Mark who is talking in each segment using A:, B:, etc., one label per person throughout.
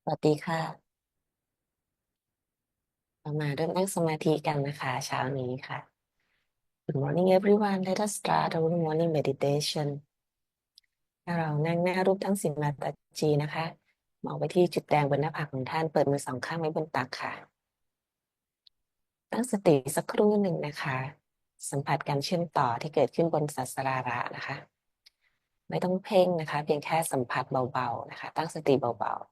A: สวัสดีค่ะเรามาเริ่มนั่งสมาธิกันนะคะเช้านี้ค่ะ Good morning everyone. Let us start our morning meditation. ให้เรานั่งหน้ารูปทั้งสิมาตาจีนะคะมองไปที่จุดแดงบนหน้าผากของท่านเปิดมือสองข้างไว้บนตักค่ะ ตั้งสติสักครู่หนึ่งนะคะ สัมผัสการเชื่อมต่อที่เกิดขึ้นบนศาสราระนะคะ ไม่ต้องเพ่งนะคะเพียงแค่สัมผัสเบาๆนะคะตั้งสติเบาๆ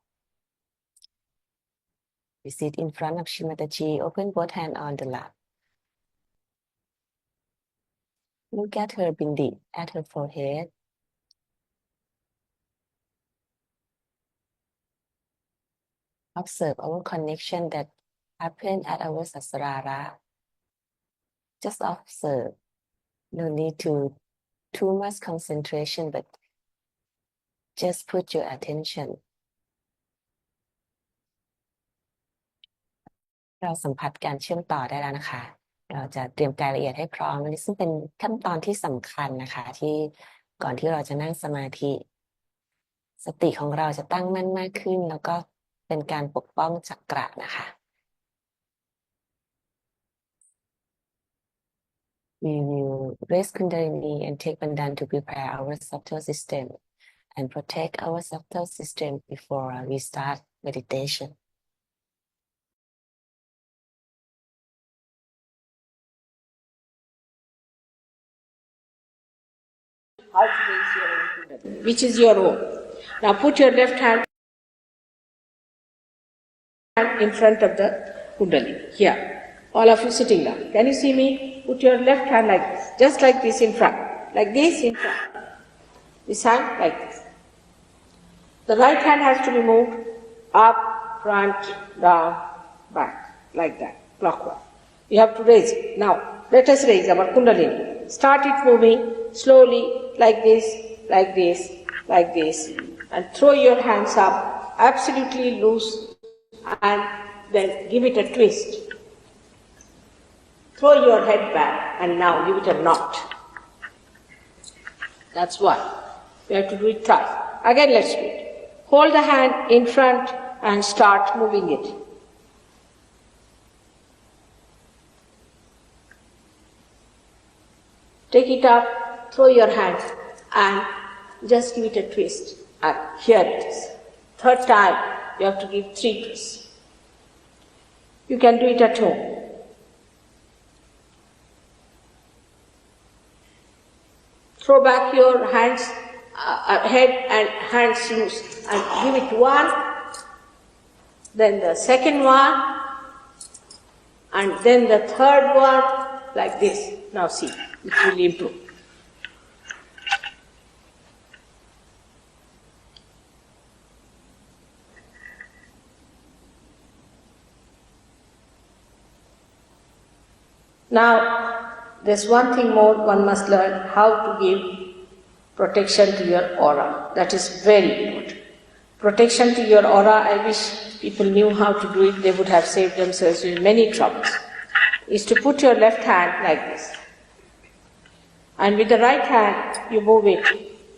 A: We sit in front of Shimataji. Open both hands on the lap. Look at her bindi, at her forehead. Observe our connection that happened at our sasrara. Just observe. No need to too much concentration, but just put your attention. เราสัมผัสการเชื่อมต่อได้แล้วนะคะ เราจะเตรียมรายละเอียดให้พร้อมวันนี้ซึ่งเป็นขั้นตอนที่สำคัญนะคะที่ก่อนที่เราจะนั่งสมาธิสติของเราจะตั้งมั่นมากขึ้นแล้วก็เป็นการปกป้องจักระนะคะ We will raise Kundalini and take Bandhan to prepare our subtle system and protect our subtle system before we start meditation.
B: How to raise your own Kundalini, which is your own. Now put your left hand in front of the Kundalini, here. All of you sitting down. Can you see me? Put your left hand like this, just like this in front. Like this in front. This hand like this. The right hand has to be moved up, front, down, back, like that, clockwise. You have to raise it. Now, let us raise our Kundalini. Start it moving slowly, like this, like this, like this, and throw your hands up, absolutely loose, and then give it a twist. Throw your head back, and now give it a knot. That's one. We have to do it twice. Again, let's do it. Hold the hand in front and start moving it. Take it up, throw your hand, and just give it a twist. And here it is. Third time, you have to give 3 twists. You can do it at home. Throw back your hands, head and hands loose, and give it one, then the second one, and then the third one, like this. Now see, it will improve. Now, there's one thing more one must learn, how to give protection to your aura. That is very important. Protection to your aura, I wish people knew how to do it, they would have saved themselves in many troubles. Is to put your left hand like this. And with the right hand, you move it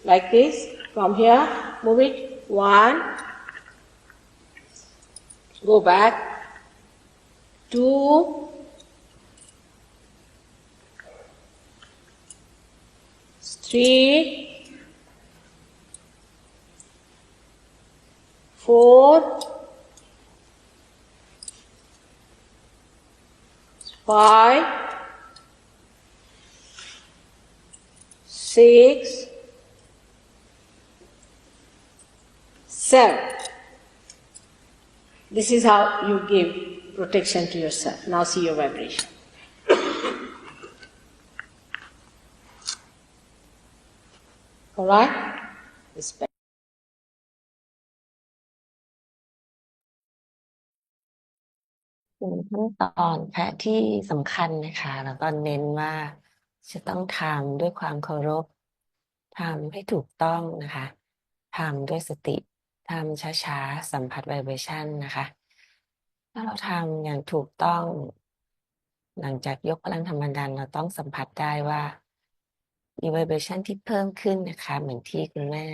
B: like this. From here, move it. 1. Go back. 2. 3, 4, 5, 6, 7. This is how you give protection to yourself. Now see your vibration. All right? Respect.
A: เป็นขั้นตอนค่ะที่สำคัญนะคะแล้วก็เน้นว่าจะต้องทำด้วยความเคารพทำให้ถูกต้องนะคะทำด้วยสติทำช้าๆสัมผัสไวเบรชั่นนะคะถ้าเราทำอย่างถูกต้องหลังจากยกพลังธรรมดาเราต้องสัมผัสได้ว่ามีไวเบรชั่นที่เพิ่มขึ้นนะคะเหมือนที่คุณแม่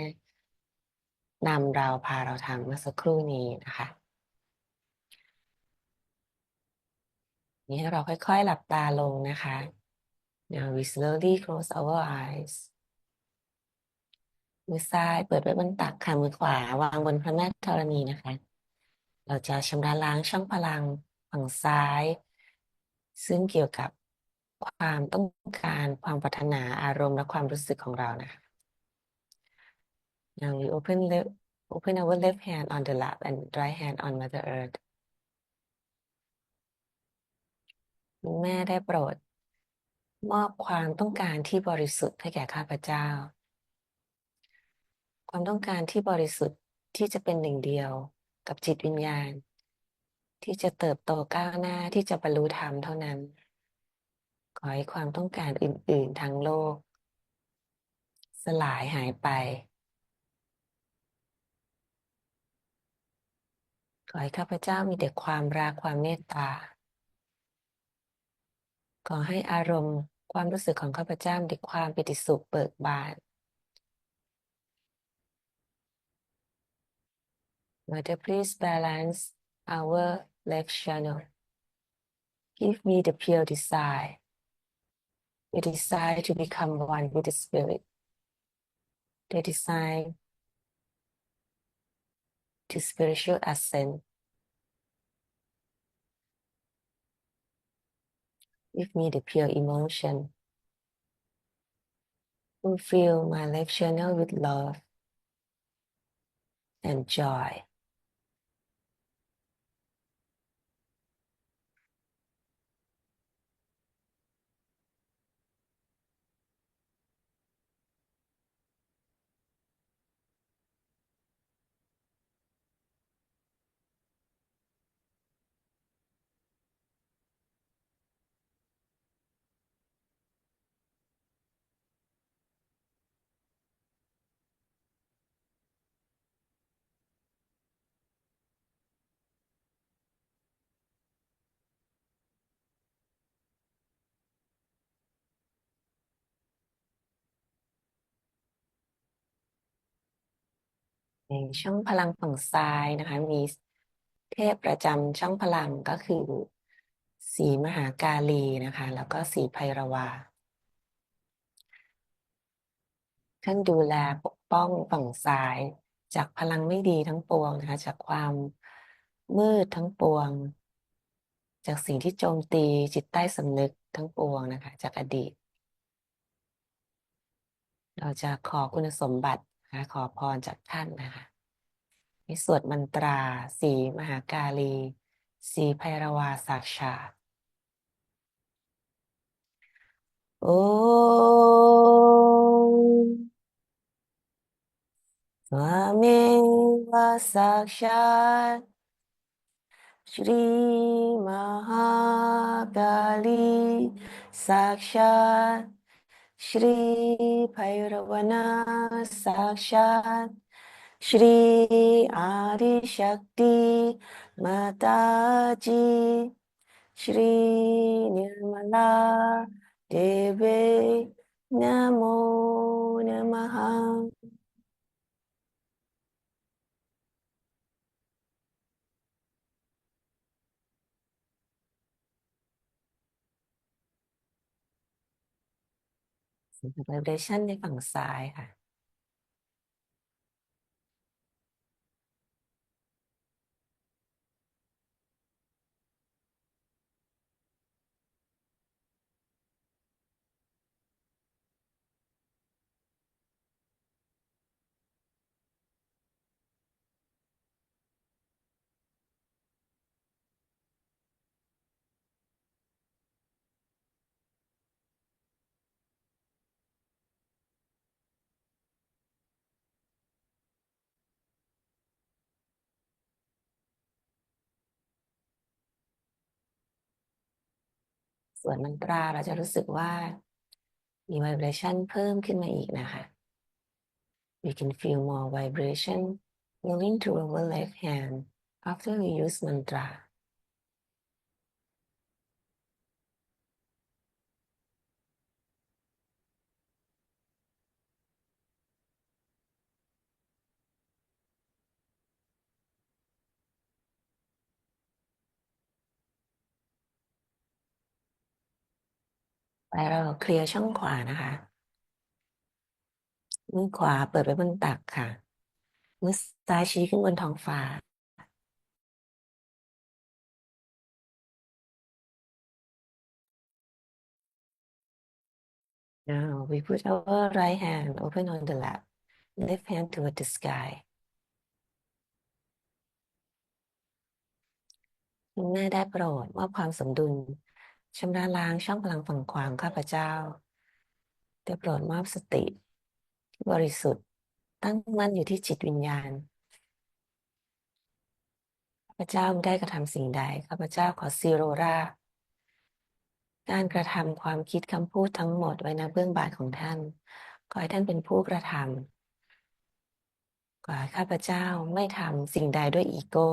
A: นำเราพาเราทำเมื่อสักครู่นี้นะคะนี่ให้เราค่อยๆหลับตาลงนะคะ Now we slowly close our eyes มือซ้ายเปิดไว้บนตักค่ะมือขวาวางบนพระแม่ธรณีนะคะเราจะชำระล้างช่องพลังฝั่งซ้ายซึ่งเกี่ยวกับความต้องการความปรารถนาอารมณ์และความรู้สึกของเรานะคะ Now we open our left hand on the lap and right hand on Mother Earth แม่ได้โปรดมอบความต้องการที่บริสุทธิ์ให้แก่ข้าพเจ้าความต้องการที่บริสุทธิ์ที่จะเป็นหนึ่งเดียวกับจิตวิญญาณที่จะเติบโตก้าวหน้าที่จะบรรลุธรรมเท่านั้นขอให้ความต้องการอื่นๆทางโลกสลายหายไปขอให้ข้าพเจ้ามีแต่ความรักความเมตตาขอให้อารมณ์ความรู้สึกของข้าพเจ้ามีแต่ความปิติสุขเบิกบาน Mother, please balance our left channel. Give me the pure desire, the desire to become one with the Spirit, the desire to spiritual ascent. Give me the pure emotion. Fulfill my left channel with love and joy. ในช่องพลังฝั่งซ้ายนะคะมีเทพประจำช่องพลังก็คือสีมหากาลีนะคะแล้วก็สีไพรวาท่านดูแลปกป้องฝั่งซ้ายจากพลังไม่ดีทั้งปวงนะคะจากความมืดทั้งปวงจากสิ่งที่โจมตีจิตใต้สำนึกทั้งปวงนะคะจากอดีตเราจะขอคุณสมบัตินะคะขอพรจากท่านนะคะให้สวดมันตราสีมหากาลีสีไพรวาสาชา โอ้สวามิวาสักชาชรีมหากาลีสักชาชรีไพรวนาสักชาชรีอาดิชักติมาตาจี Shri Nirmala Deve Namo Namaha สำหรับ vibration ในฝั่งซ้ายค่ะส่วนมันตราเราจะรู้สึกว่ามี vibration เพิ่มขึ้นมาอีกนะคะ We can feel more vibration moving through our left hand after we use mantra ไปเราเคลียร์ช่องขวานะคะมือขวาเปิดไว้บนตักค่ะมือซ้ายชี้ขึ้นบนท้องฟ้า Now we put our right hand open on the lap, left hand toward the sky. คุณแม่ได้โปรดมอบความสมดุลชำระล้างช่องพลังฝั่งขวาของข้าพเจ้าได้โปรดมอบสติที่บริสุทธิ์ตั้งมั่นอยู่ที่จิตวิญญาณข้าพเจ้าไม่ได้กระทำสิ่งใดข้าพเจ้าขอซีโรราบการกระทำความคิดคำพูดทั้งหมดไว้ณเบื้องบาทของท่านขอให้ท่านเป็นผู้กระทำขอให้ข้าพเจ้าไม่ทำสิ่งใดด้วยอีโก้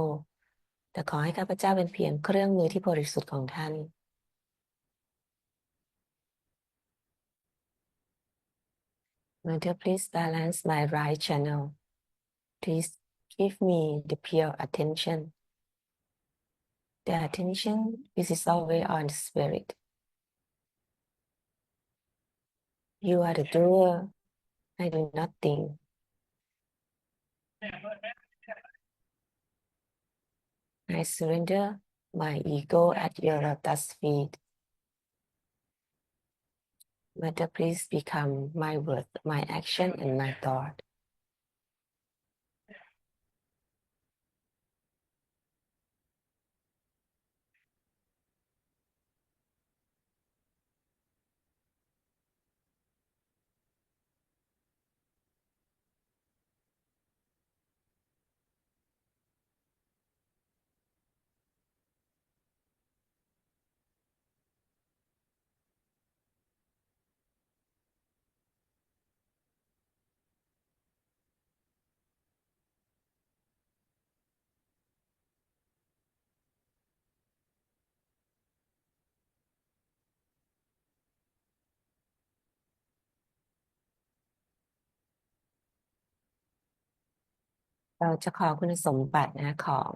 A: แต่ขอให้ข้าพเจ้าเป็นเพียงเครื่องมือที่บริสุทธิ์ของท่าน Mother, please balance my right channel. Please give me the pure attention. The attention which is always on the spirit. You are the doer. I do nothing. I surrender my ego at your lotus feet. Mother, please become my word, my action, and my thought. เราจะขอคุณสมบัติของ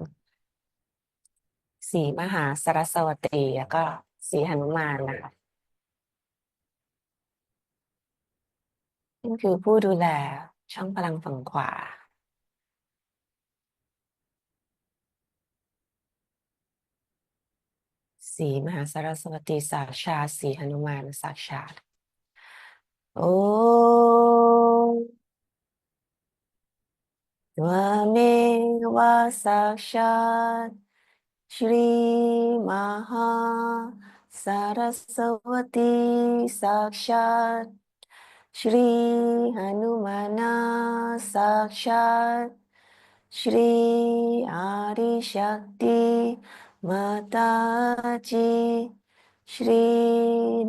A: สีมหาสรสวตีแล้วก็สีหนุมานนะคะนั่นคือผู้ดูแลช่องพลังฝั่งขวาสีมหาสรสวตีสาชาสีหนุมานสาชาโอ้त्वमेव साक्षात् श्रीमहासरस्वती साक्षात् श्रीहनुमना साक्षात् श्री आदिशक्ति माताजी श्री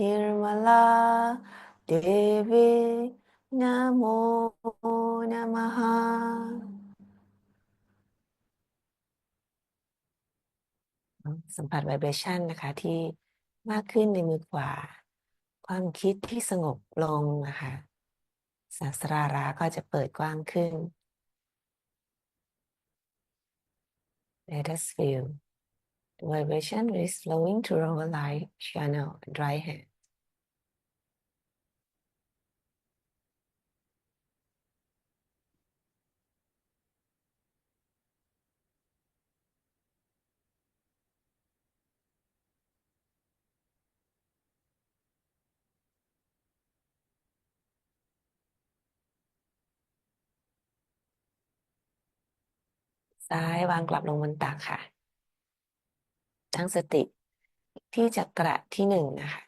A: निर्मला देवी नमो नमःสัมผัสไวเบรชันนะคะที่มากขึ้นในมือขวาความคิดที่สงบลงนะคะสาสราระก็จะเปิดกว้างขึ้น Let us feel the vibration is flowing through our light channel and right hand ซ้ายวางกลับลงบนตักค่ะตั้งสติที่จักระที่หนึ่งนะคะ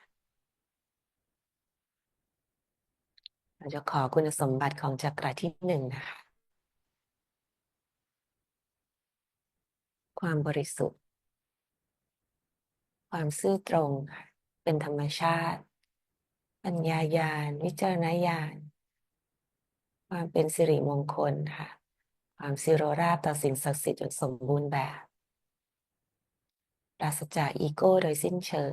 A: เราจะขอคุณสมบัติของจักระที่หนึ่งนะคะความบริสุทธิ์ความซื่อตรงค่ะเป็นธรรมชาติปัญญาญาณวิจารณญาณความเป็นสิริมงคลค่ะความสิโรราบต่อสิ่งศักดิ์สิทธิ์จนสมบูรณ์แบบปราศจากอีโก้โดยสิ้นเชิง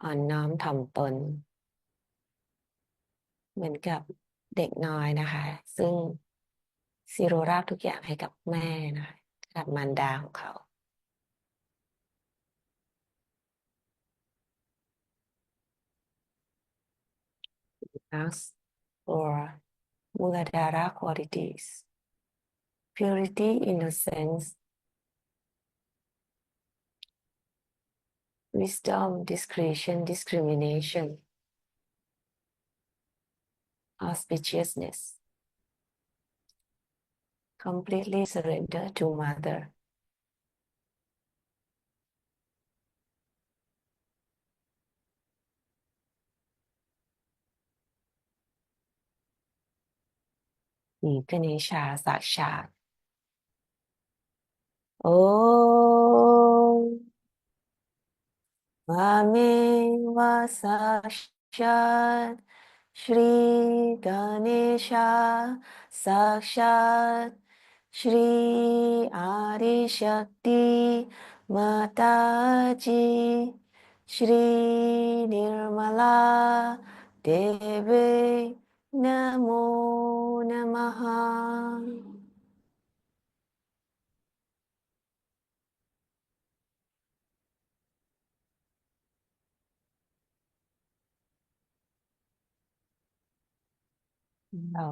A: อ่อนน้อมถ่อมตนเหมือนกับเด็กน้อยนะคะซึ่งสิโรราบทุกอย่างให้กับแม่นะคะกับมารดาของเขา asks for Mooladhara qualities: purity, innocence, wisdom, discretion, discrimination, auspiciousness, completely surrender to Mother. Ganesha Sakshat. Om Mame Vasakshat Shri Ganesha Sakshat Shri Adi Shakti Mataji Shri Nirmala Deve Namo Namaha เรา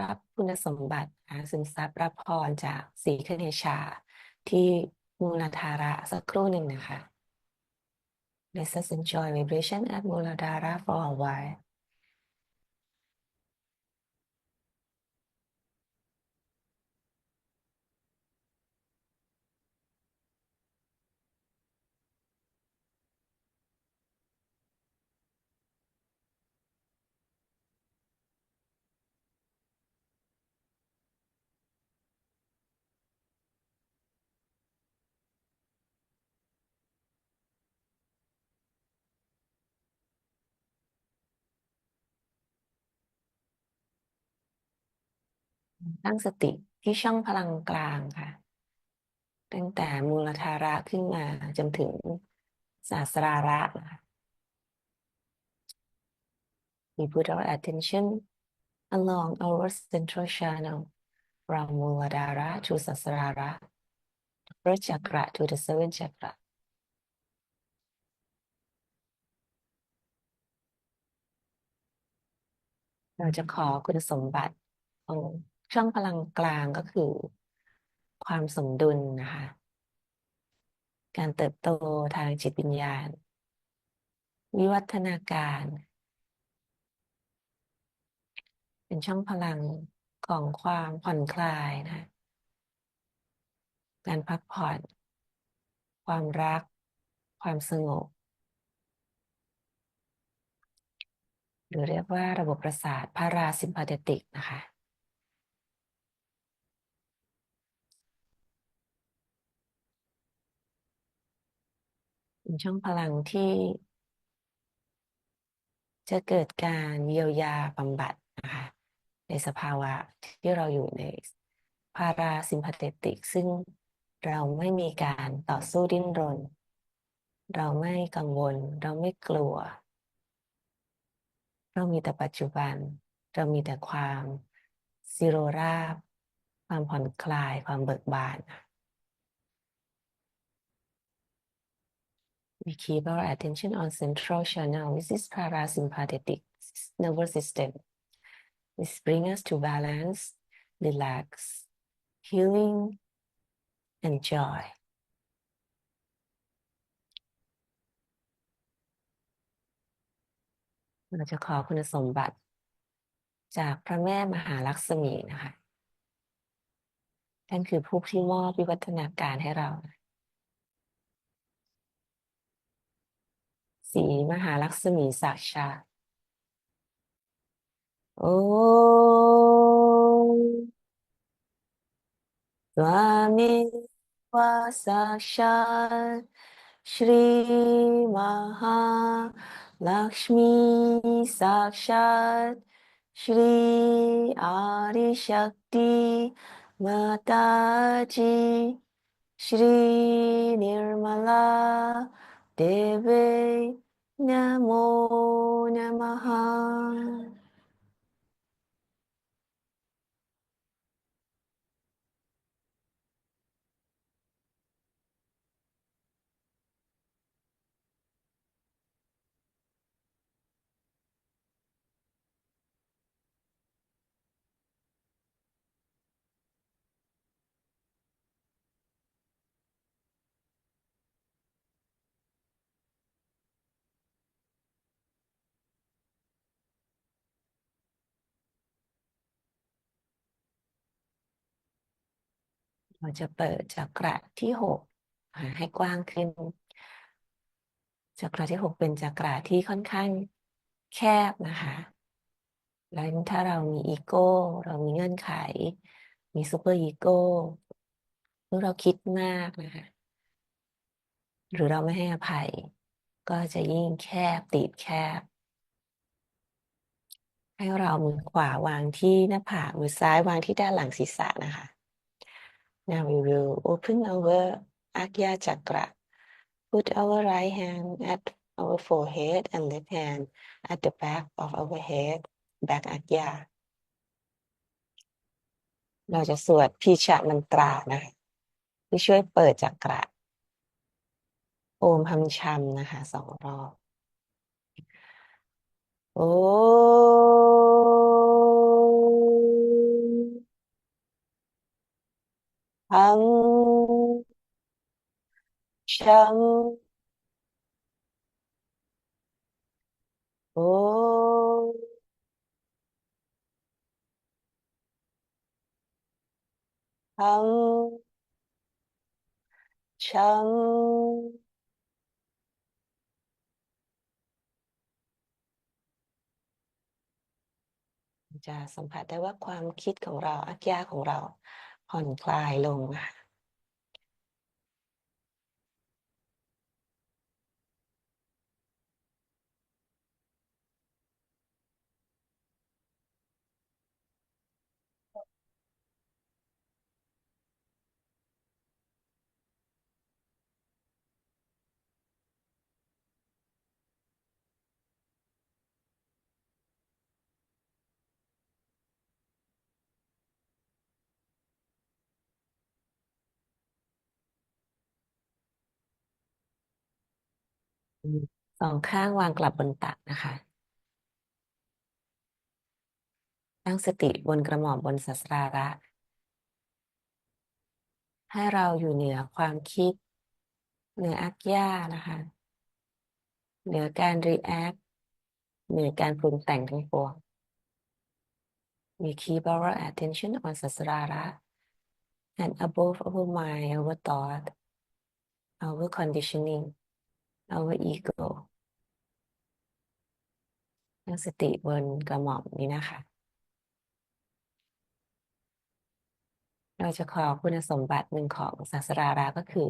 A: รับคุณสมบัติซึมซับรับพรจากสีคเนชาที่มูลธาระสักครู่หนึ่งนะคะ Let us enjoy vibration at Mooladhara for a while. ตั้งสติที่ช่องพลังกลางค่ะตั้งแต่มูลธาระขึ้นมาจนถึงสาสราระนะคะ We put our attention along our central channel from Mooladhara to Sasrara, the first chakra to the seventh chakra. เราจะขอคุณสมบัติของช่องพลังกลางก็คือความสมดุลนะคะ การเติบโตทางจิตวิญญาณ วิวัฒนาการ เป็นช่องพลังของความผ่อนคลายนะ การพักผ่อน ความรัก ความสงบ หรือเรียกว่าระบบประสาทพาราซิมพาเทติกนะคะ เป็นช่องพลังที่จะเกิดการเยียวยาบำบัดนะคะในสภาวะที่เราอยู่ในพาราซิมพาเทติกซึ่งเราไม่มีการต่อสู้ดิ้นรนเราไม่กังวลเราไม่กลัวเรามีแต่ปัจจุบันเรามีแต่ความซีโรราบความผ่อนคลายความเบิกบาน We keep our attention on central channel, which is parasympathetic nervous system. This brings us to balance, relax, healing, and joy. เราจะขอคุณสมบัติจากพระแม่มหาลักษมีนะคะท่านคือผู้ที่มอบวิวัฒนาการให้เราสีมหาลักษมีสักชาโอ้Swami Vasakshat Shri Maha Lakshmi Sakshat Shri Adi Shakti Mataji Shri Nirmala Deve Namo Namaha เราจะเปิดจักระที่6ให้กว้างขึ้นจักระที่6เป็นจักระที่ค่อนข้างแคบนะคะแล้วถ้าเรามีอีโก้เรามีเงื่อนไขมีซูเปอร์อีโก้หรือเราคิดมากนะคะหรือเราไม่ให้อภัยก็จะยิ่งแคบติดแคบให้เรามือขวาวางที่หน้าผากมือซ้ายวางที่ด้านหลังศีรษะนะคะ Now we will open our Agya Chakra. Put our right hand at our forehead and left hand at the back of our head, back Agya. เราจะสวดพีชะมันตรานะคะที่ช่วยเปิดจักระโอมฮัมชัมนะคะ2 รอบโอฮัมชัมโอฮัมชัมจะสัมผัสได้ว่าความคิดของเราอักยาของเราผ่อนคลายลงค่ะ2 ข้างวางกลับบนตักนะคะตั้งสติบนกระหม่อมบนศาสราระให้เราอยู่เหนือความคิดเหนืออักยานะคะเหนือการรีแอคเหนือการปรุงแต่งทั้งปวง We keep our attention on Sasrara and above our mind, our thought, our conditioning, our ego ตั้งสติบนกระหม่อมนี้นะคะ เราจะขอคุณสมบัติหนึ่งของศาสราระก็คือ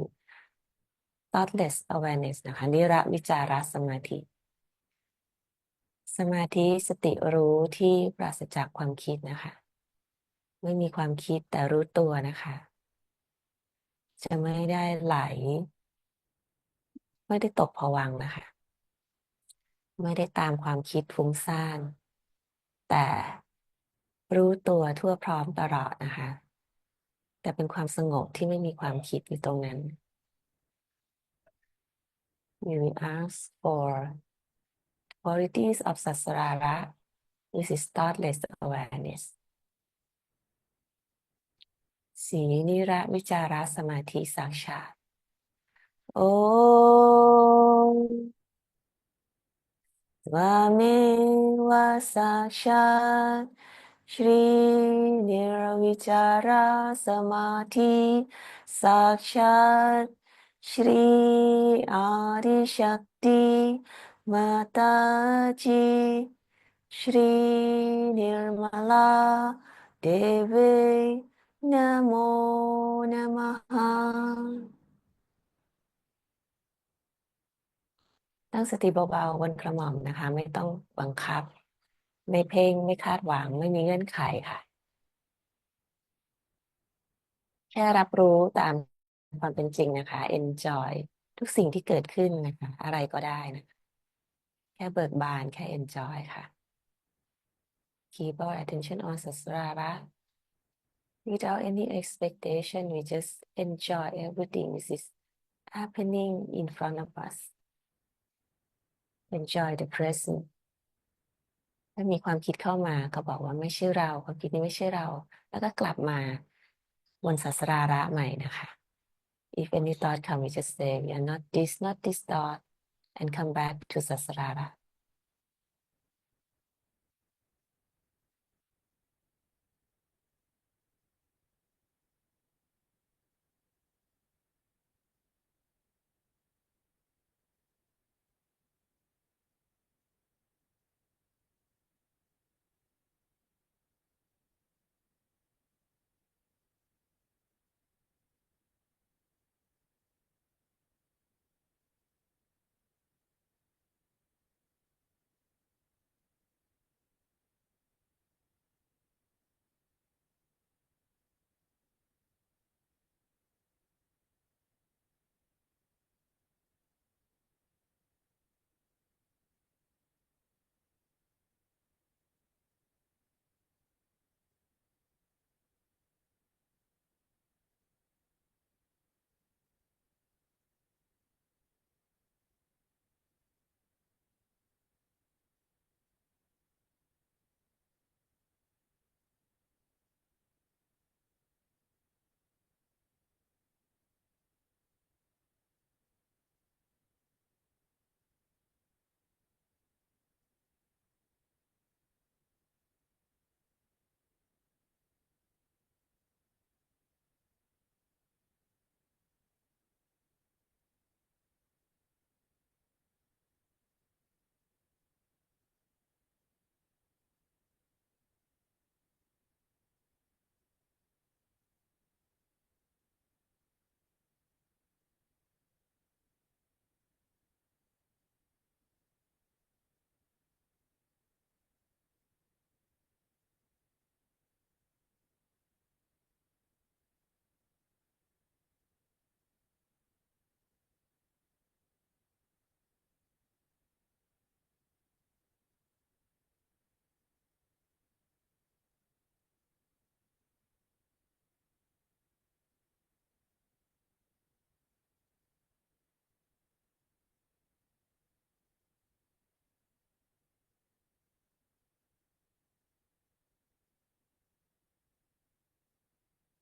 A: thoughtless awareness นะคะนิระวิจารสมาธิสมาธิสติรู้ที่ปราศจากความคิดนะคะไม่มีความคิดแต่รู้ตัวนะคะจะไม่ได้ไหลไม่ได้ตกผวังค์นะคะไม่ได้ตามความคิดฟุ้งซ่านแต่รู้ตัวทั่วพร้อมตลอดนะคะแต่เป็นความสงบที่ไม่มีความคิดอยู่ตรงนั้น We will ask for qualities of Sasrara, which is thoughtless awareness. สีนิระวิจารสมาธิสักชาโอวาเมวาสักชาชรีนิรวิจารสมาธิสักชาชรีอาริชักติมาตาจี ชรีนิรมาลาเดเวนะโมนะมหังตั้งสติเบาๆบนกระหม่อมนะคะไม่ต้องบังคับไม่เพ่งไม่คาดหวังไม่มีเงื่อนไขค่ะแค่รับรู้ตามความเป็นจริงนะคะ enjoy ทุกสิ่งที่เกิดขึ้นนะคะอะไรก็ได้นะแค่เบิกบานแค่ enjoy ค่ะ keep our attention on sasrara without any expectation we just enjoy everything which is happening in front of us enjoy the present ถ้ามีความคิดเข้ามาก็บอกว่าไม่ใช่เราความคิดนี้ไม่ใช่เราแล้วก็กลับมาบนศาสราระใหม่นะคะ if any thought come we just say we are not this thought and come back to ศาสราระ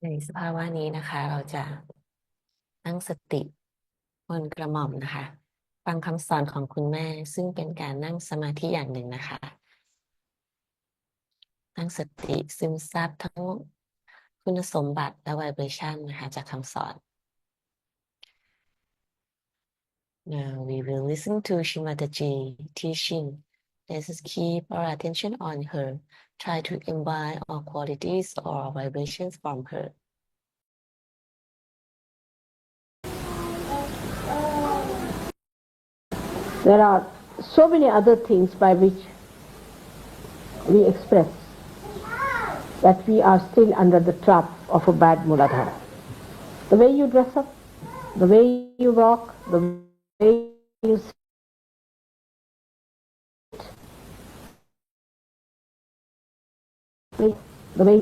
A: ในสภาวะนี้นะคะ เราจะตั้งสติบนกระหม่อมนะคะ ฟังคำสอนของคุณแม่ซึ่งเป็นการนั่งสมาธิอย่างหนึ่งนะคะ ตั้งสติซึมซับทั้งคุณสมบัติและไวเบรชั่นนะคะจากคำสอน Now we will listen to Shimataji teaching. Let us keep our attention on her. Try to imbibe all qualities or vibrations from her.
B: There are so many other things by which we express that we are still under the trap of a bad Mooladhara. The way you dress up, the way you walk, the way you sit, the way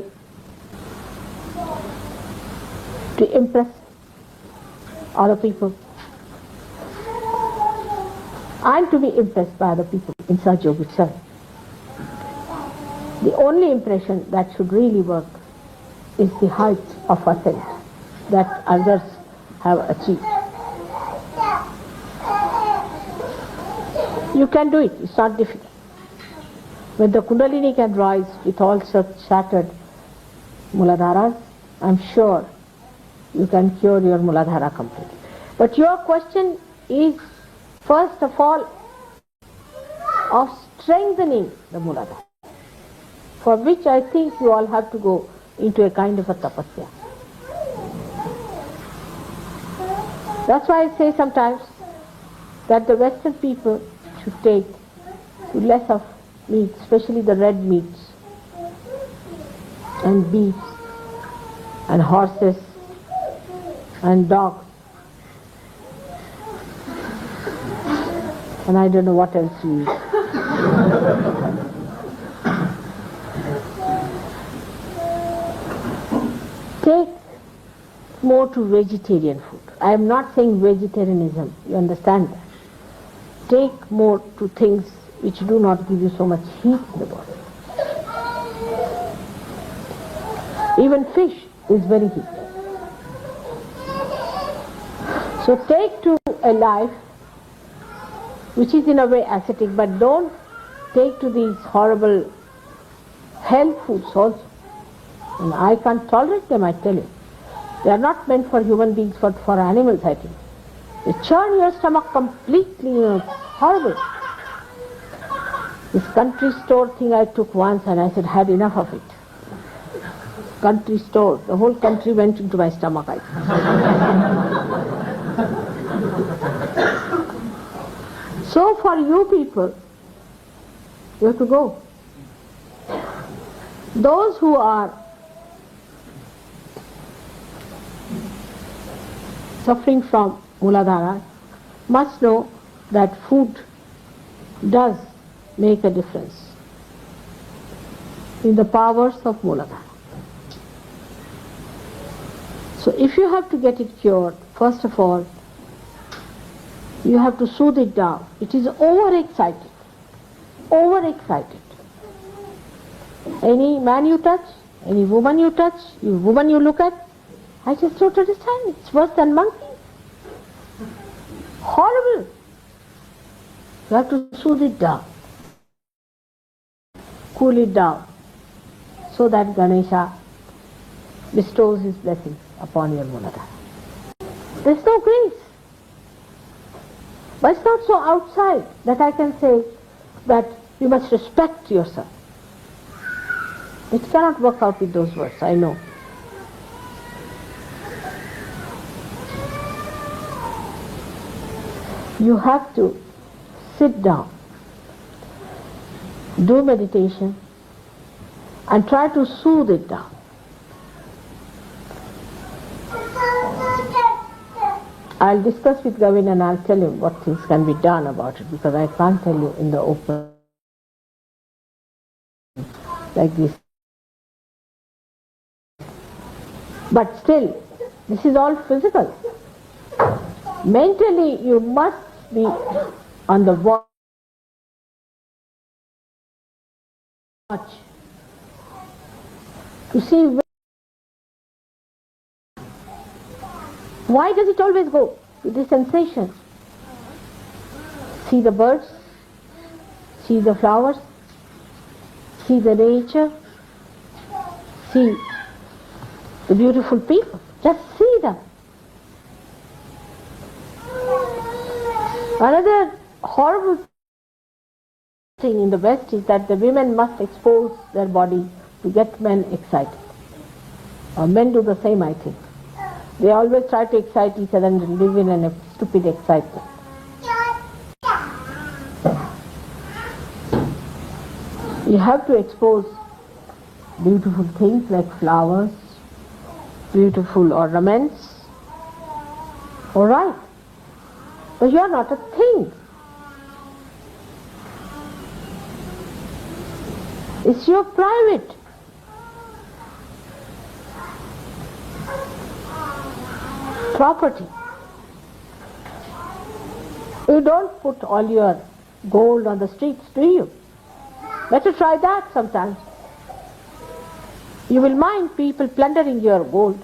B: to impress other people and to be impressed by other people in Sahaja Yoga itself. The only impression that should really work is the height of ascent that others have achieved. You can do it, it's not difficult. When the Kundalini can rise with all such shattered Mooladharas, I'm sure you can cure your Mooladhara completely. But your question is, first of all, of strengthening the Mooladhara, for which I think you all have to go into a kind of a tapasya. That's why I say sometimes that the Western people should take less of meat, especially the red meats, and beef, and horses, and dogs, and I don't know what else you eat. Take more to vegetarian food. I am not saying vegetarianism, you understand that. Take more to things which do not give you so much heat in the body. Even fish is very heaty. So take to a life which is in a way ascetic, but don't take to these horrible hell foods also. And I can't tolerate them, I tell you. They are not meant for human beings, but for animals, I think. They churn your stomach completely, horrible. This country store thing I took once and I said, had enough of it. Country store, the whole country went into my stomach, I think. So for you people, you have to go. Those who are suffering from Mooladhara must know that food does make a difference in the powers of Mooladhara. So if you have to get it cured, first of all, you have to soothe it down. It is overexcited. Overexcited. Any man you touch, any woman you touch, woman you look at, I just don't understand. It's worse than monkey. Horrible. You have to soothe it down. Cool it down. So that Ganesha bestows his blessings upon your Mooladhara. There's no grace. But it's not so outside that I can say that you must respect yourself. It cannot work out with those words, I know. You have to sit down, do meditation, and try to soothe it down. I'll discuss with Gavin and I'll tell him what things can be done about it, because I can't tell you in the open like this. But still, this is all physical. Mentally, you must be on the watch to see Why does it always go with the sensation? See the birds, see the flowers, see the nature, see the beautiful people. Just see them. Another horrible thing in the West is that the women must expose their body to get men excited. Or men do the same, I think. They always try to excite each other and live in a stupid excitement. You have to expose beautiful things like flowers, beautiful ornaments. All right. But you are not a thing. It's your private. Property. You don't put all your gold on the streets, do you? Better try that sometimes. You will mind people plundering your gold,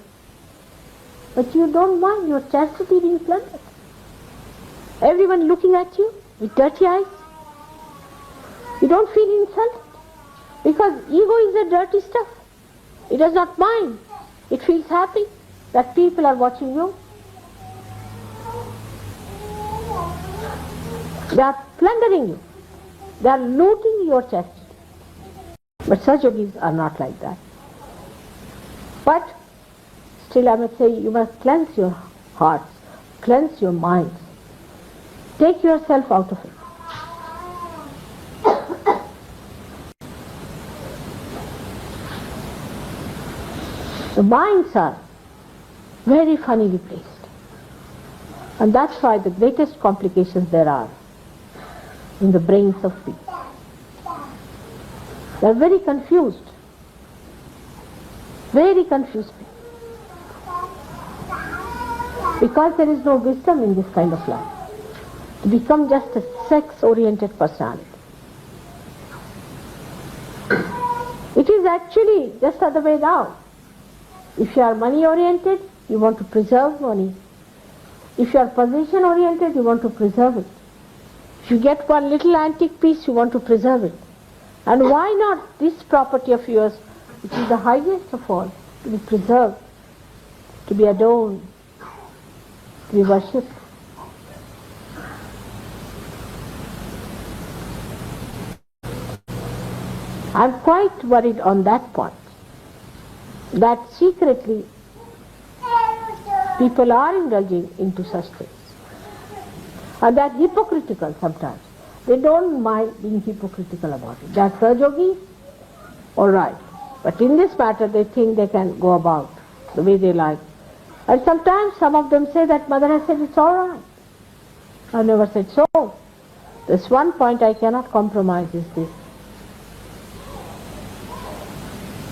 B: but you don't mind your chastity being plundered. Everyone looking at you with dirty eyes. You don't feel insulted because ego is a dirty stuff. It does not mind. It feels happy that people are watching you. They are plundering you. They are looting your chastity. But such yogis are not like that. But still I must say, you must cleanse your hearts, cleanse your minds. Take yourself out of it. The minds are very funnily placed. And that's why the greatest complications there are in the brains of people. They are very confused. Very confused people. Because there is no wisdom in this kind of life. To become just a sex-oriented personality. It is actually just the other way down. If you are money-oriented, you want to preserve money. If you are possession-oriented, you want to preserve it. If you get one little antique piece, you want to preserve it. And why not this property of yours, which is the highest of all, to be preserved, to be adorned, to be worshipped? I am quite worried on that point, that secretly people are indulging into such things. And they are hypocritical sometimes. They don't mind being hypocritical about it. They are Sahaja-yogis, all right. But in this matter they think they can go about the way they like. And sometimes some of them say that Mother has said it's all right. I never said so. There's one point I cannot compromise is this.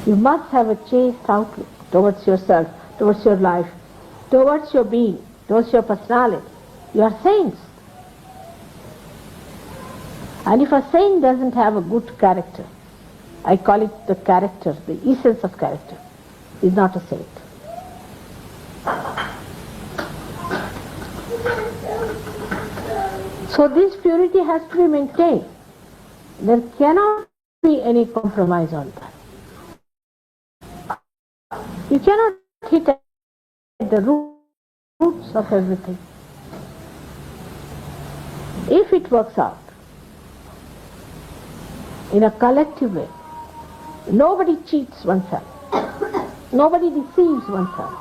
B: You must have a chaste outlook towards yourself, towards your life, towards your being, towards your personality. You are saints. And if a saint doesn't have a good character, I call it the character, the essence of character, is not a saint. So this purity has to be maintained. There cannot be any compromise on that. You cannot hit at the roots of everything. If it works out in a collective way, nobody cheats oneself, nobody deceives oneself,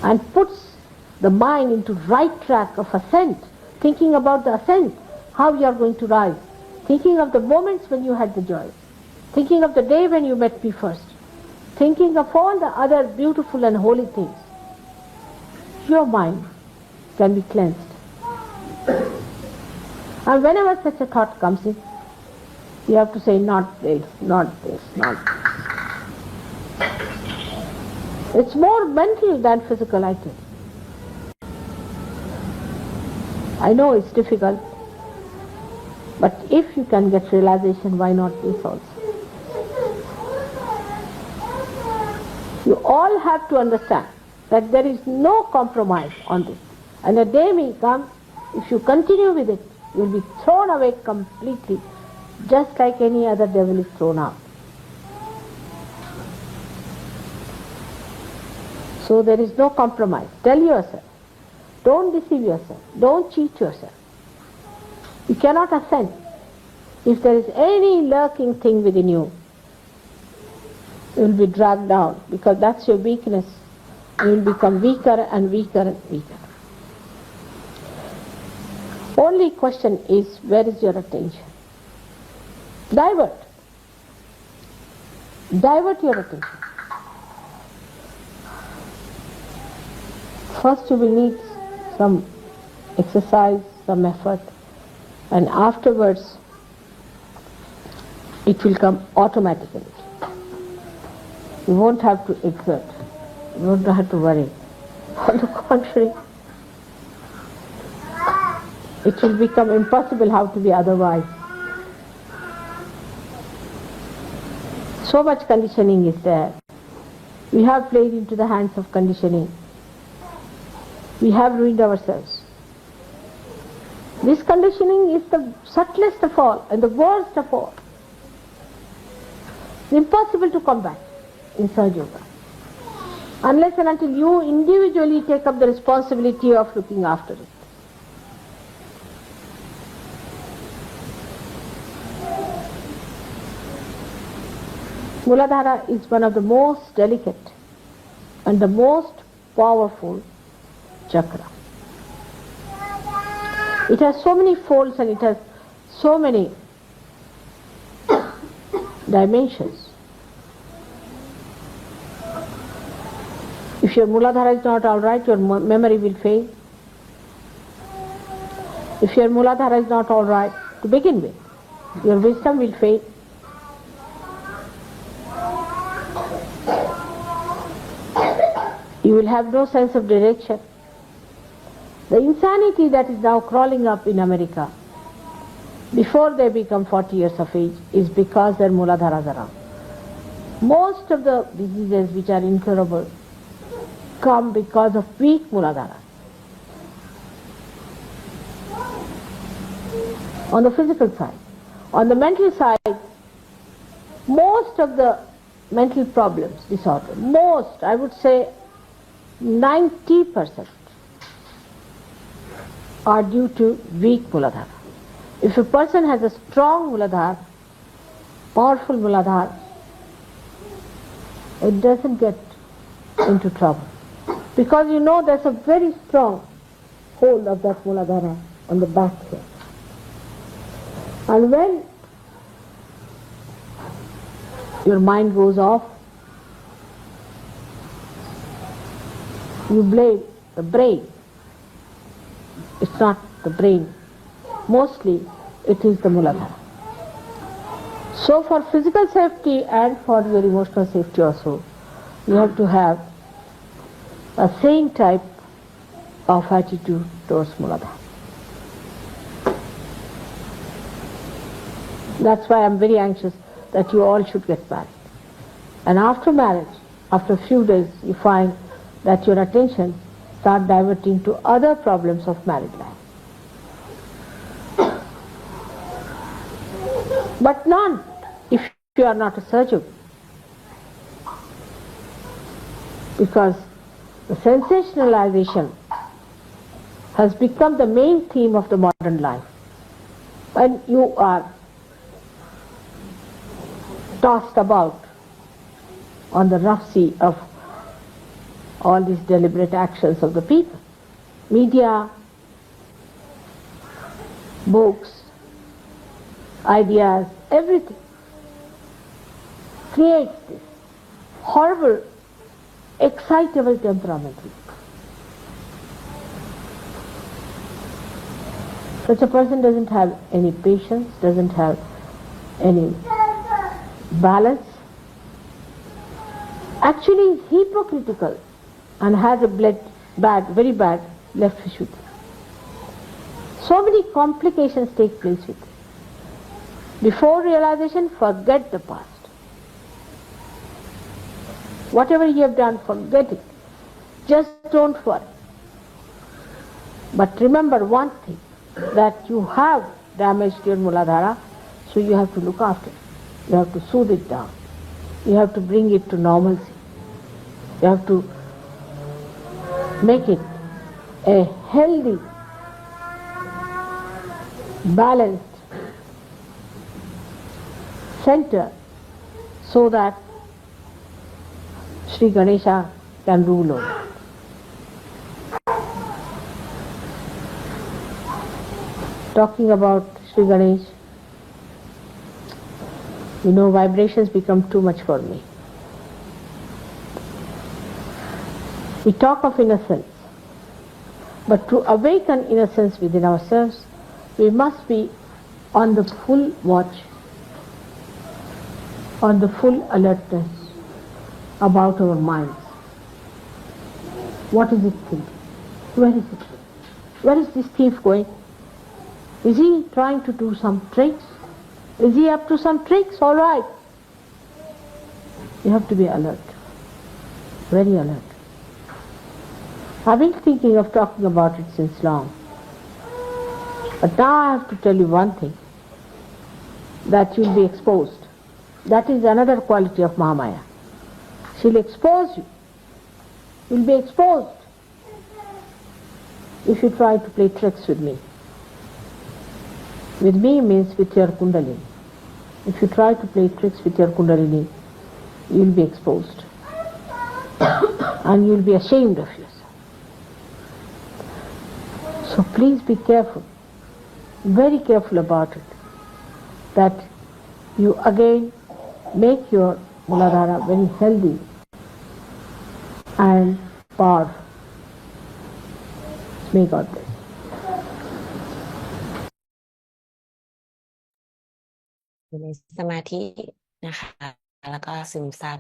B: and puts the mind into right track of ascent, thinking about the ascent, how you are going to rise, thinking of the moments when you had the joy, thinking of the day when you met me first, thinking of all the other beautiful and holy things. Your mind can be cleansed. And whenever such a thought comes in, you have to say, not this, not this, not this. It's more mental than physical, I think. I know it's difficult, but if you can get realization, why not this also? You all have to understand that there is no compromise on this. And a day may come, if you continue with it, you will be thrown away completely, just like any other devil is thrown out. So there is no compromise. Tell yourself. Don't deceive yourself. Don't cheat yourself. You cannot ascend. If there is any lurking thing within you, you will be dragged down, because that's your weakness. You will become weaker and weaker and weaker. Only question is, where is your attention? Divert. Divert your attention. First you will need some exercise, some effort, and afterwards it will come automatically. You won't have to exert. You won't have to worry. On the contrary, it will become impossible how to be otherwise. So much conditioning is there. We have played into the hands of conditioning. We have ruined ourselves. This conditioning is the subtlest of all and the worst of all. It's impossible to combat in Sahaja Yoga, unless and until you individually take up the responsibility of looking after it. Mooladhara is one of the most delicate and the most powerful chakra. It has so many folds and it has so many dimensions. If your Mooladhara is not all right, your memory will fail. If your Mooladhara is not all right to begin with, your wisdom will fail. You will have no sense of direction. The insanity that is now crawling up in America, before they become 40 years of age, is because their Mooladharas are around. Most of the diseases which are incurable come because of weak Mooladhara. On the physical side. On the mental side, most of the mental problems, disorder, most, I would say 90% are due to weak Mooladhara. If a person has a strong Mooladhara, powerful Mooladhara, it doesn't get into trouble. Because you know there's a very strong hold of that Mooladhara on the back here. And when your mind goes off, you blame the brain. It's not the brain. Mostly it is the Mooladhara. So for physical safety and for your emotional safety also, you have to have a sane type of attitude towards Mooladhara. That's why I'm very anxious that you all should get married. And after marriage, after a few days, you find that your attention start diverting to other problems of married life. But none if you are not a surgeon. Because the sensationalization has become the main theme of the modern life. When you are tossed about on the rough sea of all these deliberate actions of the people. Media, books, ideas, everything creates this horrible, excitable temperament. Such a person doesn't have any patience, doesn't have any balance, actually is hypocritical and has a very bad left Vishuddhi. So many complications take place with it. Before realization, forget the past. Whatever you have done, forget it. just don't worry. But remember one thing, that you have damaged your Mooladhara, so you have to look after it. You have to soothe it down. You have to bring it to normalcy. You have to make it a healthy, balanced center so that Sri Ganesha can rule over it. Talking about Sri Ganesh, vibrations become too much for me. We talk of innocence, but to awaken innocence within ourselves, we must be on the full watch, on the full alertness about our minds. What is it thinking? Where is it going? Where is this thief going? Is he trying to do some tricks? Is he up to some tricks? All right. You have to be alert, very alert. I've been thinking of talking about it since long. But now I have to tell you one thing, that you'll be exposed. That is another quality of Mahamaya. She'll expose you. You'll be exposed if you try to play tricks with me. With me means with your Kundalini. If you try to play tricks with your Kundalini, you'll be exposed. And you'll be ashamed of yourself. So please be careful, very careful about it, that you again make your Mooladhara very healthy and powerful. May God bless.
A: อยู่ในสมาธินะคะแล้วก็ซึมซับ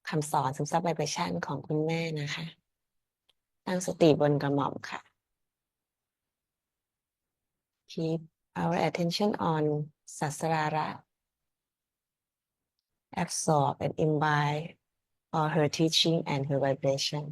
A: คำสอนซึมซับไวเบรชั่นของคุณแม่นะคะตั้งสติบนกระหม่อมค่ะ Keep our attention on Sasrara. Absorb and imbibe all her teaching and her vibration.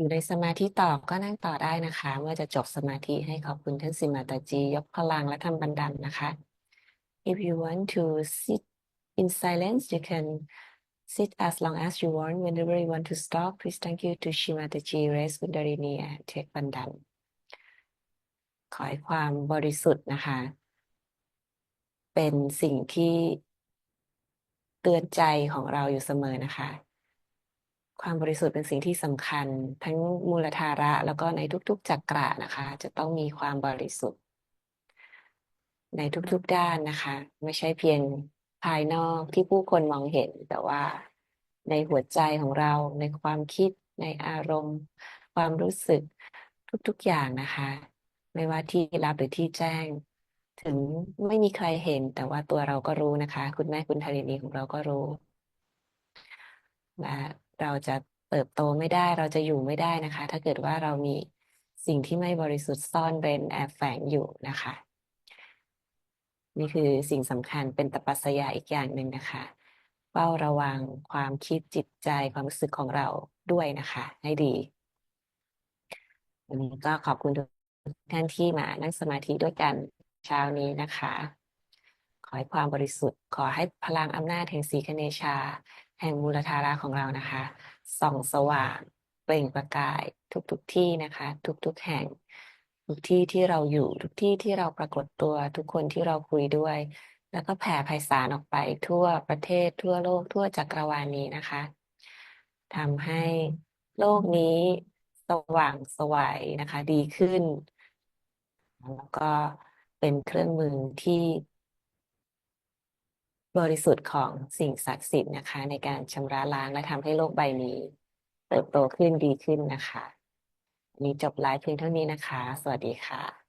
A: อยู่ในสมาธิต่อก็นั่งต่อได้นะคะเมื่อจะจบสมาธิให้ขอบคุณท่านสิมาตาจียกพลังและทำบันดันนะคะ If you want to sit in silence you can sit as long as you want whenever you want to stop please thank you to Shimataji raise Kundalini and take บันดันขอให้ความบริสุทธิ์นะคะเป็นสิ่งที่เตือนใจของเราอยู่เสมอนะคะความบริสุทธิ์เป็นสิ่งที่สำคัญทั้งมูลธาระแล้วก็ในทุกๆจักระนะคะจะต้องมีความบริสุทธิ์ในทุกๆด้านนะคะไม่ใช่เพียงภายนอกที่ผู้คนมองเห็นแต่ว่าในหัวใจของเราในความคิดในอารมณ์ความรู้สึกทุกๆอย่างนะคะไม่ว่าที่ลับหรือที่แจ้งถึงไม่มีใครเห็นแต่ว่าตัวเราก็รู้นะคะคุณแม่คุณธารินีของเราก็รู้ และเราจะเติบโตไม่ได้เราจะอยู่ไม่ได้นะคะถ้าเกิดว่าเรามีสิ่งที่ไม่บริสุทธิ์ซ่อนเร้นแอบแฝงอยู่นะคะนี่คือสิ่งสำคัญเป็นตปัสยาอีกอย่างหนึ่งนะคะเฝ้าระวังความคิดจิตใจความรู้สึกของเราด้วยนะคะให้ดีวันนี้ก็ขอบคุณทุกท่านที่มานั่งสมาธิด้วยกันเช้านี้นะคะขอให้ความบริสุทธิ์ขอให้พลังอำนาจแห่งสีคเนชาแห่งมูลธาระของเรานะคะส่องสว่างเปล่งประกายทุกที่นะคะทุกแห่งทุกที่ที่เราอยู่ทุกที่ที่เราปรากฏตัวทุกคนที่เราคุยด้วยแล้วก็แผ่ไพศาลออกไปทั่วประเทศทั่วโลกทั่วจักรวาลนี้นะคะทำให้โลกนี้สว่างไสวัยนะคะดีขึ้นแล้วก็เป็นเครื่องมือที่บริสุทธิ์ของสิ่งศักดิ์สิทธิ์นะคะในการชำระล้างและทำให้โลกใบนี้เติบโตขึ้นดีขึ้นนะคะวันนี้จบไลฟ์เพียงเท่านี้นะคะสวัสดีค่ะ